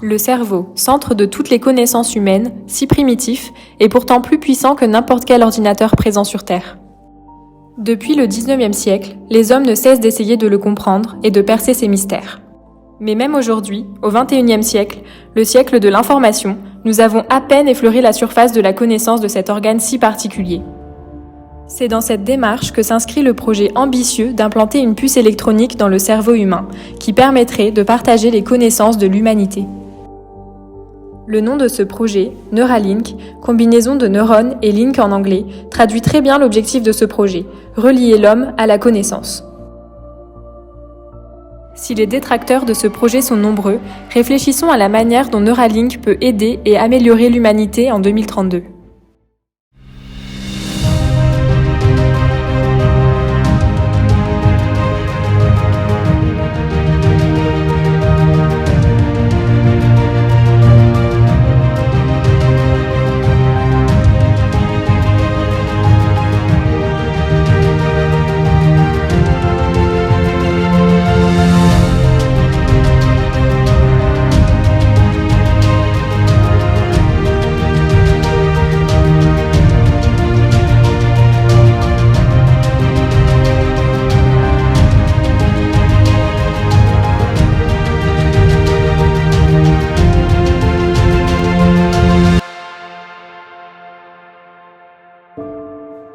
Le cerveau, centre de toutes les connaissances humaines, si primitif, est pourtant plus puissant que n'importe quel ordinateur présent sur Terre. Depuis le 19e siècle, les hommes ne cessent d'essayer de le comprendre et de percer ses mystères. Mais même aujourd'hui, au 21e siècle, le siècle de l'information, nous avons à peine effleuré la surface de la connaissance de cet organe si particulier. C'est dans cette démarche que s'inscrit le projet ambitieux d'implanter une puce électronique dans le cerveau humain, qui permettrait de partager les connaissances de l'humanité. Le nom de ce projet, Neuralink, combinaison de neurones et link en anglais, traduit très bien l'objectif de ce projet, relier l'homme à la connaissance. Si les détracteurs de ce projet sont nombreux, réfléchissons à la manière dont Neuralink peut aider et améliorer l'humanité en 2032.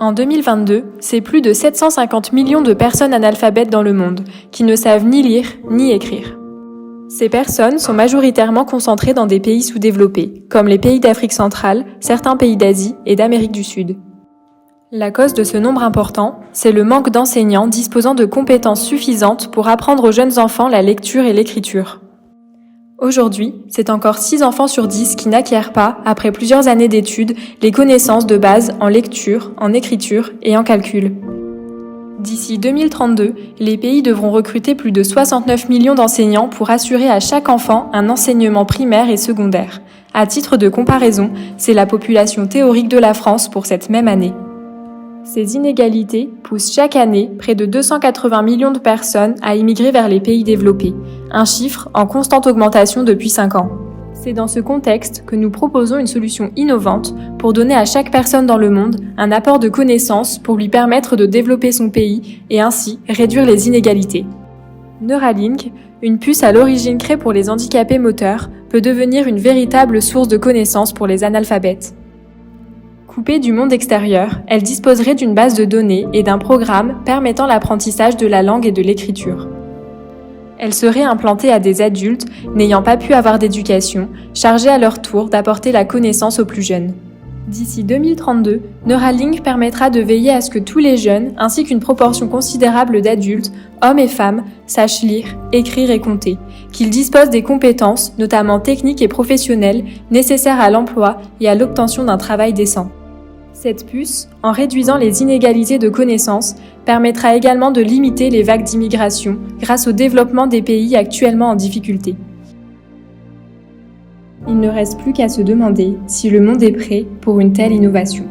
En 2022, c'est plus de 750 millions de personnes analphabètes dans le monde, qui ne savent ni lire ni écrire. Ces personnes sont majoritairement concentrées dans des pays sous-développés, comme les pays d'Afrique centrale, certains pays d'Asie et d'Amérique du Sud. La cause de ce nombre important, c'est le manque d'enseignants disposant de compétences suffisantes pour apprendre aux jeunes enfants la lecture et l'écriture. Aujourd'hui, c'est encore 6 enfants sur 10 qui n'acquièrent pas, après plusieurs années d'études, les connaissances de base en lecture, en écriture et en calcul. D'ici 2032, les pays devront recruter plus de 69 millions d'enseignants pour assurer à chaque enfant un enseignement primaire et secondaire. À titre de comparaison, c'est la population théorique de la France pour cette même année. Ces inégalités poussent chaque année près de 280 millions de personnes à immigrer vers les pays développés, un chiffre en constante augmentation depuis 5 ans. C'est dans ce contexte que nous proposons une solution innovante pour donner à chaque personne dans le monde un apport de connaissances pour lui permettre de développer son pays et ainsi réduire les inégalités. Neuralink, une puce à l'origine créée pour les handicapés moteurs, peut devenir une véritable source de connaissances pour les analphabètes. Coupée du monde extérieur, elle disposerait d'une base de données et d'un programme permettant l'apprentissage de la langue et de l'écriture. Elle serait implantée à des adultes n'ayant pas pu avoir d'éducation, chargés à leur tour d'apporter la connaissance aux plus jeunes. D'ici 2032, Neuralink permettra de veiller à ce que tous les jeunes, ainsi qu'une proportion considérable d'adultes, hommes et femmes, sachent lire, écrire et compter, qu'ils disposent des compétences, notamment techniques et professionnelles, nécessaires à l'emploi et à l'obtention d'un travail décent. Cette puce, en réduisant les inégalités de connaissances, permettra également de limiter les vagues d'immigration grâce au développement des pays actuellement en difficulté. Il ne reste plus qu'à se demander si le monde est prêt pour une telle innovation.